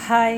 Hi.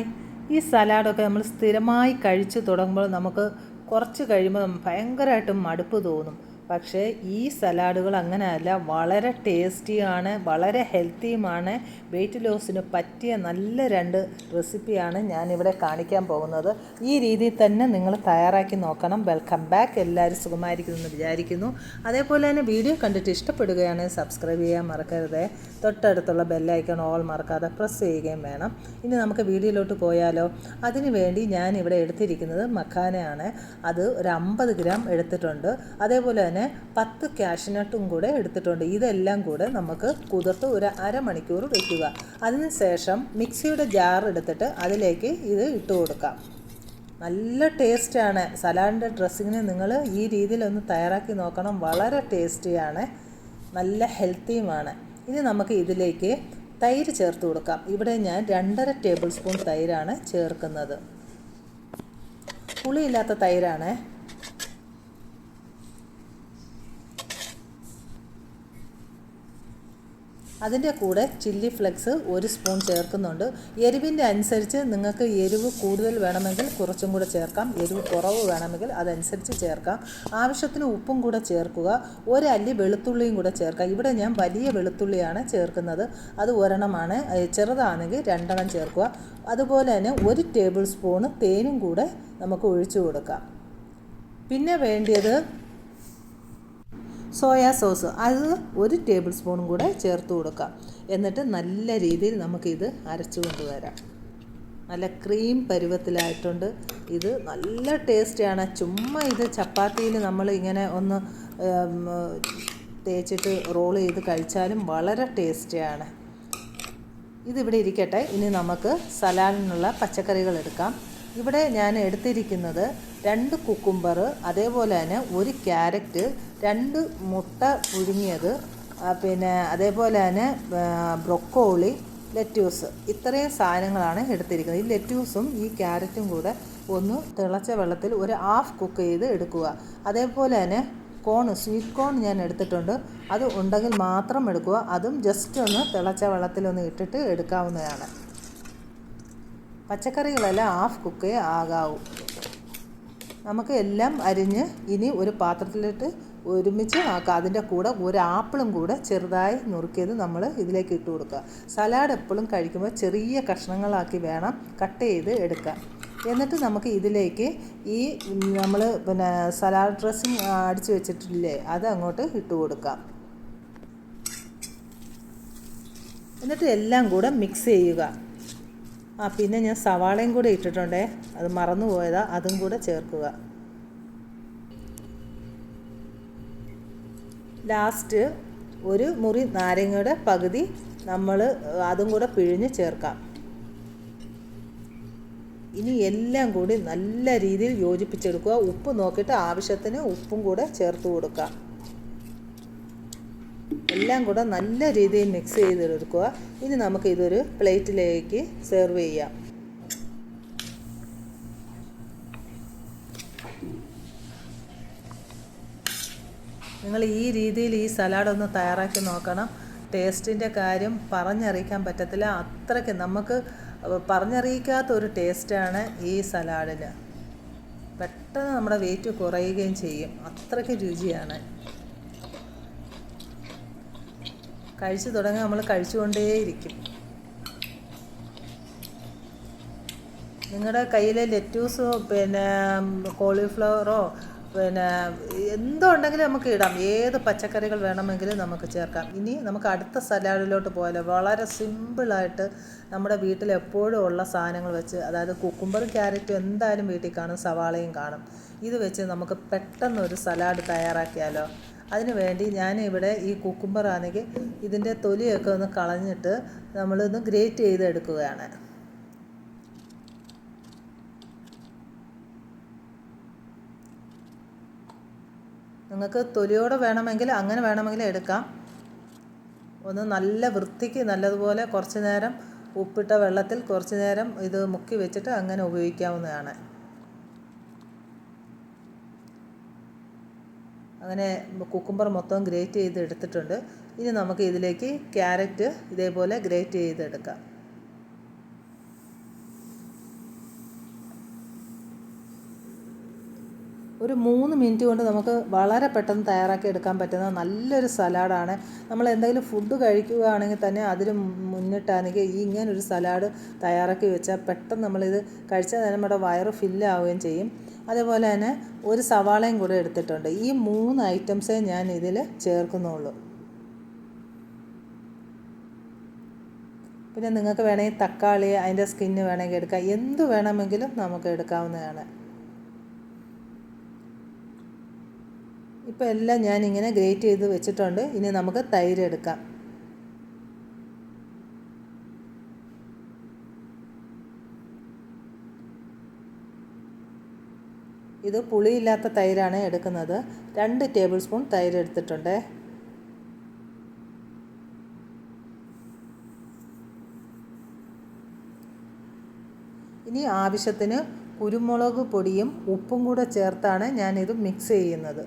ഈ സലാഡൊക്കെ നമ്മൾ സ്ഥിരമായി കഴിച്ചു തുടങ്ങുമ്പോൾ നമുക്ക് കുറച്ച് കഴിയുമ്പോൾ ഭയങ്കരമായിട്ടും മടുപ്പ് തോന്നും. പക്ഷേ ഈ സലാഡുകൾ അങ്ങനെയല്ല, വളരെ ടേസ്റ്റിയാണ്, വളരെ ഹെൽത്തിയുമാണ്. വെയിറ്റ് ലോസിന് പറ്റിയ നല്ല രണ്ട് റെസിപ്പിയാണ് ഞാനിവിടെ കാണിക്കാൻ പോകുന്നത്. ഈ രീതിയിൽ തന്നെ നിങ്ങൾ തയ്യാറാക്കി നോക്കണം. Welcome back. എല്ലാവരും സുഖമായിരിക്കുമെന്ന് വിചാരിക്കുന്നു. അതേപോലെ തന്നെ വീഡിയോ കണ്ടിട്ട് ഇഷ്ടപ്പെടുകയാണെങ്കിൽ സബ്സ്ക്രൈബ് ചെയ്യാൻ മറക്കരുത്. തൊട്ടടുത്തുള്ള ബെല്ലൈക്കൺ ഓൾ മറക്കാതെ പ്രസ് ചെയ്യുകയും വേണം. ഇനി നമുക്ക് വീഡിയോയിലോട്ട് പോയാലോ? അതിനു വേണ്ടി ഞാനിവിടെ എടുത്തിരിക്കുന്നത് മഖാനയാണ്. അത് ഒരു 50 ഗ്രാം എടുത്തിട്ടുണ്ട്. അതേപോലെ തന്നെ 10 കാഷ്നട്ടും കൂടെ എടുത്തിട്ടുണ്ട്. ഇതെല്ലാം കൂടെ നമുക്ക് കുതിർത്ത് ഒരു അരമണിക്കൂർ വയ്ക്കുക. അതിനുശേഷം മിക്സിയുടെ ജാർ എടുത്തിട്ട് അതിലേക്ക് ഇത് ഇട്ട് കൊടുക്കാം. നല്ല ടേസ്റ്റാണ്. സലാഡിൻ്റെ ഡ്രസ്സിങ്ങിന് നിങ്ങൾ ഈ രീതിയിലൊന്ന് തയ്യാറാക്കി നോക്കണം. വളരെ ടേസ്റ്റിയാണ്, നല്ല ഹെൽത്തിയുമാണ്. ഇനി നമുക്ക് ഇതിലേക്ക് തൈര് ചേർത്ത് കൊടുക്കാം. ഇവിടെ ഞാൻ 2.5 ടേബിൾ സ്പൂൺ തൈരാണ് ചേർക്കുന്നത്. പുളിയില്ലാത്ത തൈരാണ്. അതിൻ്റെ കൂടെ ചില്ലി ഫ്ലെക്സ് 1 സ്പൂൺ ചേർക്കുന്നുണ്ട്. എരിവിൻ്റെ അനുസരിച്ച് നിങ്ങൾക്ക് എരിവ് കൂടുതൽ വേണമെങ്കിൽ കുറച്ചും കൂടെ ചേർക്കാം, എരിവ് കുറവ് വേണമെങ്കിൽ അതനുസരിച്ച് ചേർക്കാം. ആവശ്യത്തിന് ഉപ്പും കൂടെ ചേർക്കുക. ഒരല്ലി വെളുത്തുള്ളിയും കൂടെ ചേർക്കാം. ഇവിടെ ഞാൻ വലിയ വെളുത്തുള്ളിയാണ് ചേർക്കുന്നത്. അത് ഒരെണ്ണമാണ്, ചെറുതാണെങ്കിൽ 2 ചേർക്കുക. അതുപോലെ തന്നെ 1 ടേബിൾ സ്പൂണ് തേനും കൂടെ നമുക്ക് ഒഴിച്ചു കൊടുക്കാം. പിന്നെ വേണ്ടിയത് സോയാ സോസ്, അത് 1 ടേബിൾ സ്പൂണും കൂടെ ചേർത്ത് കൊടുക്കാം. എന്നിട്ട് നല്ല രീതിയിൽ നമുക്കിത് അരച്ചു കൊണ്ടുവരാം. നല്ല ക്രീം പരുവത്തിലായിട്ടുണ്ട്. ഇത് നല്ല ടേസ്റ്റിയാണ്. ചുമ്മാ ഇത് ചപ്പാത്തിയിൽ നമ്മൾ ഇങ്ങനെ ഒന്ന് തേച്ചിട്ട് റോൾ ചെയ്ത് കഴിച്ചാലും വളരെ ടേസ്റ്റിയാണ്. ഇതിവിടെ ഇരിക്കട്ടെ. ഇനി നമുക്ക് സലാഡിനുള്ള പച്ചക്കറികൾ എടുക്കാം. ഇവിടെ ഞാൻ എടുത്തിരിക്കുന്നത് 2 കുക്കുംബർ, അതേപോലെ തന്നെ 1 ക്യാരറ്റ്, 2 മുട്ട പുഴുങ്ങിയത്, പിന്നെ അതേപോലെ തന്നെ ബ്രൊക്കോളി, ലെറ്റ്യൂസ്. ഇത്രയും സാധനങ്ങളാണ് എടുത്തിരിക്കുന്നത്. ഈ ലെറ്റ്യൂസും ഈ ക്യാരറ്റും കൂടെ ഒന്ന് തിളച്ച വെള്ളത്തിൽ ഒരു ഹാഫ് കുക്ക് ചെയ്ത് എടുക്കുക. അതേപോലെ തന്നെ സ്വീറ്റ് കോൺ ഞാൻ എടുത്തിട്ടുണ്ട്. അത് ഉണ്ടെങ്കിൽ മാത്രം എടുക്കുക. അതും ജസ്റ്റ് ഒന്ന് തിളച്ച വെള്ളത്തിലൊന്ന് ഇട്ടിട്ട് എടുക്കാവുന്നതാണ്. പച്ചക്കറികളെല്ലാം ഹാഫ് കുക്കേ ആകാവൂ. നമുക്ക് എല്ലാം അരിഞ്ഞ് ഇനി ഒരു പാത്രത്തിലിട്ട് ഒരുമിച്ച് ആക്കാം. അതിൻ്റെ കൂടെ ഒരു ആപ്പിളും കൂടെ ചെറുതായി നുറുക്കിയത് നമ്മൾ ഇതിലേക്ക് ഇട്ട് കൊടുക്കുക. സലാഡ് എപ്പോഴും കഴിക്കുമ്പോൾ ചെറിയ കഷ്ണങ്ങളാക്കി വേണം കട്ട് ചെയ്ത് എടുക്കാൻ. എന്നിട്ട് നമുക്ക് ഇതിലേക്ക് ഈ നമ്മൾ സലാഡ് ഡ്രസ്സിങ് അടിച്ച് വെച്ചിട്ടില്ലേ, അത് അങ്ങോട്ട് ഇട്ട് കൊടുക്കാം. എന്നിട്ട് എല്ലാം കൂടെ മിക്സ് ചെയ്യുക. പിന്നെ ഞാൻ സവാളയും കൂടെ ഇട്ടിട്ടുണ്ടേ, അത് മറന്നു പോയതാ, അതും കൂടെ ചേർക്കുക. ലാസ്റ്റ് ഒരു മുറി നാരങ്ങയുടെ പകുതി നമ്മൾ അതും കൂടെ പിഴിഞ്ഞ് ചേർക്കാം. ഇനി എല്ലാം കൂടി നല്ല രീതിയിൽ യോജിപ്പിച്ചെടുക്കുക. ഉപ്പ് നോക്കിയിട്ട് ആവശ്യത്തിന് ഉപ്പും കൂടെ ചേർത്ത് കൊടുക്കുക. എല്ലാം കൂടെ നല്ല രീതിയിൽ മിക്സ് ചെയ്തെടുക്കുക. ഇനി നമുക്ക് ഇതൊരു പ്ലേറ്റിലേക്ക് സെർവ് ചെയ്യാം. നിങ്ങൾ ഈ രീതിയിൽ ഈ സലാഡൊന്ന് തയ്യാറാക്കി നോക്കണം. ടേസ്റ്റിൻ്റെ കാര്യം പറഞ്ഞറിയിക്കാൻ പറ്റത്തില്ല. അത്രയ്ക്ക് നമുക്ക് പറഞ്ഞറിയിക്കാത്തൊരു ടേസ്റ്റാണ് ഈ സലാഡിന്. പെട്ടെന്ന് നമ്മുടെ വെയിറ്റ് കുറയുകയും ചെയ്യും. അത്രയ്ക്ക് രുചിയാണ്. കഴിച്ചു തുടങ്ങി നമ്മൾ കഴിച്ചുകൊണ്ടേയിരിക്കും. നിങ്ങളുടെ കയ്യിൽ ലെറ്റ്യൂസോ പിന്നെ കോളിഫ്ലവറോ പിന്നെ എന്തോ ഉണ്ടെങ്കിലും നമുക്ക് ഇടാം. ഏത് പച്ചക്കറികൾ വേണമെങ്കിലും നമുക്ക് ചേർക്കാം. ഇനി നമുക്ക് അടുത്ത സലാഡിലോട്ട് പോയാലോ? വളരെ സിമ്പിളായിട്ട് നമ്മുടെ വീട്ടിൽ എപ്പോഴും ഉള്ള സാധനങ്ങൾ വെച്ച്, അതായത് കുക്കുംബറും ക്യാരറ്റും എന്തായാലും വീട്ടിൽ കാണും, സവാളയും കാണും. ഇത് വെച്ച് നമുക്ക് പെട്ടെന്നൊരു സലാഡ് തയ്യാറാക്കിയാലോ? അതിന് വേണ്ടി ഞാനിവിടെ ഈ കുക്കുംബർ ആണെങ്കിൽ ഇതിൻ്റെ തൊലിയൊക്കെ ഒന്ന് കളഞ്ഞിട്ട് നമ്മളൊന്ന് ഗ്രേറ്റ് ചെയ്തെടുക്കുകയാണ്. നിങ്ങൾക്ക് തൊലിയോടെ വേണമെങ്കിൽ അങ്ങനെ വേണമെങ്കിൽ എടുക്കാം. ഒന്ന് നല്ല വൃത്തിക്ക് നല്ലതുപോലെ കുറച്ച് നേരം ഉപ്പിട്ട വെള്ളത്തിൽ കുറച്ച് നേരം ഇത് മുക്കി വെച്ചിട്ട് അങ്ങനെ ഉപയോഗിക്കാവുന്നതാണ്. അങ്ങനെ കുക്കുംബർ മൊത്തം ഗ്രേറ്റ് ചെയ്ത് എടുത്തിട്ടുണ്ട്. ഇനി നമുക്ക് ഇതിലേക്ക് ക്യാരറ്റ് ഇതേപോലെ ഗ്രേറ്റ് ചെയ്തെടുക്കാം. ഒരു 3 മിനിറ്റ് കൊണ്ട് നമുക്ക് വളരെ പെട്ടെന്ന് തയ്യാറാക്കി എടുക്കാൻ പറ്റുന്ന നല്ലൊരു സലാഡാണ്. നമ്മൾ എന്തെങ്കിലും ഫുഡ് കഴിക്കുകയാണെങ്കിൽ തന്നെ അതിന് മുന്നിട്ടാണെങ്കിൽ ഇങ്ങനൊരു സലാഡ് തയ്യാറാക്കി വെച്ചാൽ പെട്ടെന്ന് നമ്മളിത് കഴിച്ചാൽ തന്നെ നമ്മുടെ വയറ് ഫില്ലാവുകയും ചെയ്യും. അതേപോലെ തന്നെ ഒരു സവാളയും കൂടെ എടുത്തിട്ടുണ്ട്. ഈ 3 ഐറ്റംസേ ഞാൻ ഇതിൽ ചേർക്കുന്നുള്ളൂ. പിന്നെ നിങ്ങൾക്ക് വേണമെങ്കിൽ തക്കാളി അതിൻ്റെ സ്കിന്ന് വേണമെങ്കിൽ എടുക്കാം, എന്ത് വേണമെങ്കിലും നമുക്ക് എടുക്കാവുന്നതാണ്. ഇപ്പോൾ എല്ലാം ഞാനിങ്ങനെ ഗ്രേറ്റ് ചെയ്ത് വെച്ചിട്ടുണ്ട്. ഇനി നമുക്ക് തൈര് എടുക്കാം. ഇത് പുളിയില്ലാത്ത തൈരാണ് എടുക്കുന്നത്. 2 ടേബിൾ സ്പൂൺ തൈര് എടുത്തിട്ടുണ്ട്. ഇനി ആവശ്യത്തിന് കുരുമുളക് പൊടിയും ഉപ്പും കൂടെ ചേർത്താണ് ഞാനിത് മിക്സ് ചെയ്യുന്നത്.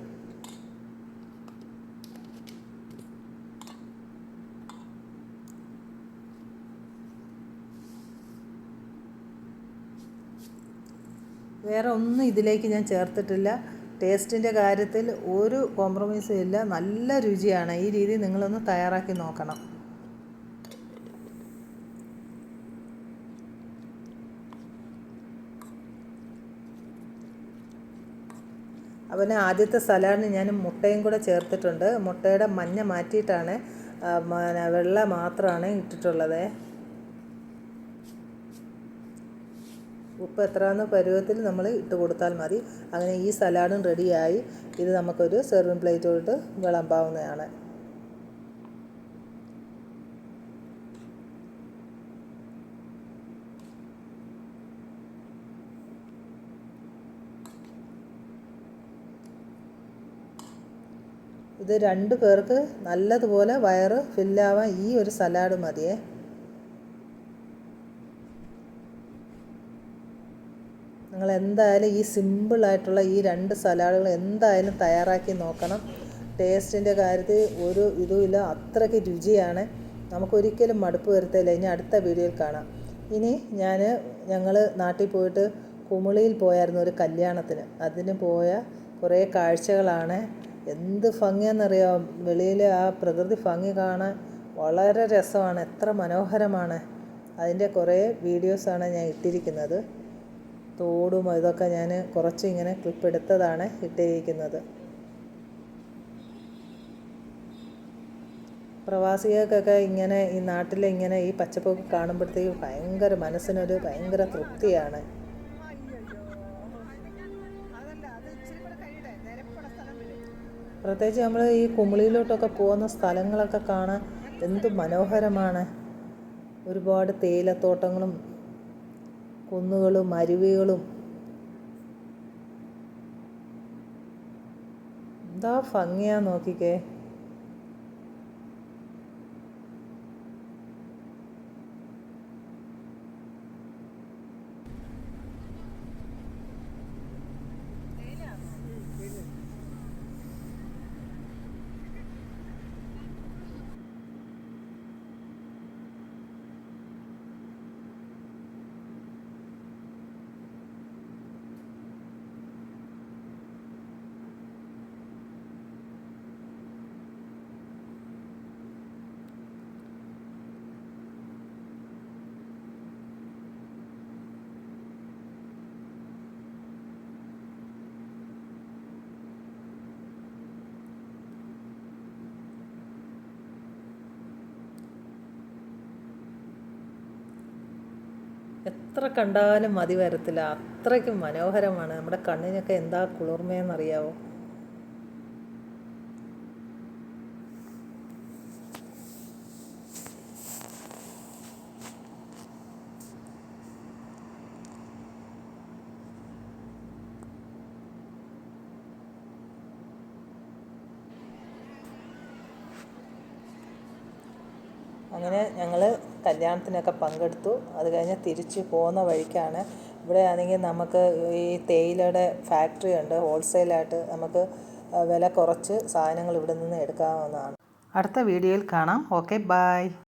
വേറെ ഒന്നും ഇതിലേക്ക് ഞാൻ ചേർത്തിട്ടില്ല. ടേസ്റ്റിൻ്റെ കാര്യത്തിൽ ഒരു കോംപ്രമൈസും ഇല്ല. നല്ല രുചിയാണ്. ഈ രീതി നിങ്ങളൊന്ന് തയ്യാറാക്കി നോക്കണം. അതുപോലെ ആദ്യത്തെ സലാഡിന് ഞാൻ മുട്ടയും കൂടെ ചേർത്തിട്ടുണ്ട്. മുട്ടയുടെ മഞ്ഞ മാറ്റിയിട്ടാണ്, വെള്ള മാത്രമാണ് ഇട്ടിട്ടുള്ളത്. ഉപ്പ് എത്രയാണെന്ന് പരുവത്തിൽ നമ്മൾ ഇട്ട് കൊടുത്താൽ മതി. അങ്ങനെ ഈ സലാഡും റെഡിയായി. ഇത് നമുക്കൊരു സെർവിങ് പ്ലേറ്റോട്ട് വിളമ്പാവുന്നതാണ്. ഇത് 2 പേർക്ക് നല്ലതുപോലെ വയറ് ഫില്ലാവാൻ ഈ ഒരു സലാഡ് മതിയേ. നിങ്ങൾ എന്തായാലും ഈ സിമ്പിളായിട്ടുള്ള ഈ 2 സലാഡുകൾ എന്തായാലും തയ്യാറാക്കി നോക്കണം. ടേസ്റ്റിൻ്റെ കാര്യത്തിൽ ഒരു ഇതുമില്ല, അത്രയ്ക്ക് രുചിയാണ്. നമുക്കൊരിക്കലും മടുപ്പ് വരുത്തില്ല. ഇനി അടുത്ത വീഡിയോയിൽ കാണാം. ഇനി ഞങ്ങൾ നാട്ടിൽ പോയിട്ട് കുമിളിയിൽ പോയായിരുന്നു ഒരു കല്യാണത്തിന്. അതിന് പോയ കുറേ കാഴ്ചകളാണ്. എന്ത് ഭംഗിയാണെന്നറിയാം. വെളിയിലെ ആ പ്രകൃതി ഭംഗി കാണാൻ വളരെ രസമാണ്. എത്ര മനോഹരമാണ്. അതിൻ്റെ കുറേ വീഡിയോസാണ് ഞാൻ ഇട്ടിരിക്കുന്നത്. തോടും ഇതൊക്കെ ഞാൻ കുറച്ച് ഇങ്ങനെ ക്ലിപ്പ് എടുത്തതാണ് ഇട്ടിരിക്കുന്നത്. പ്രവാസികൾക്കൊക്കെ ഇങ്ങനെ ഈ നാട്ടിലെ ഇങ്ങനെ ഈ പച്ചപ്പൊക്കെ കാണുമ്പോഴത്തേക്കും ഭയങ്കര മനസ്സിനൊരു ഭയങ്കര തൃപ്തിയാണ്. പ്രത്യേകിച്ച് നമ്മൾ ഈ കുമിളിയിലോട്ടൊക്കെ പോകുന്ന സ്ഥലങ്ങളൊക്കെ കാണാൻ എന്ത് മനോഹരമാണ്. ഒരുപാട് തേയിലത്തോട്ടങ്ങളും കുന്നുകളും അരുവികളും എന്താ ഭംഗിയാ നോക്കിക്കേ. എത്ര കണ്ടാലും മതി വരത്തില്ല. അത്രയ്ക്കും മനോഹരമാണ്. നമ്മുടെ കണ്ണിനൊക്കെ എന്താ കുളിർമയെന്നറിയാവോ. അങ്ങനെ ഞങ്ങൾ കല്യാണത്തിനൊക്കെ പങ്കെടുത്തു. അത് കഴിഞ്ഞ് തിരിച്ച് പോകുന്ന വഴിക്കാണ്. ഇവിടെ ആണെങ്കിൽ നമുക്ക് ഈ തേയിലയുടെ ഫാക്ടറി ഉണ്ട്. ഹോൾസെയിലായിട്ട് നമുക്ക് വില കുറച്ച് സാധനങ്ങൾ ഇവിടെ നിന്ന് എടുക്കാവുന്നതാണ്. അടുത്ത വീഡിയോയിൽ കാണാം. Okay, by.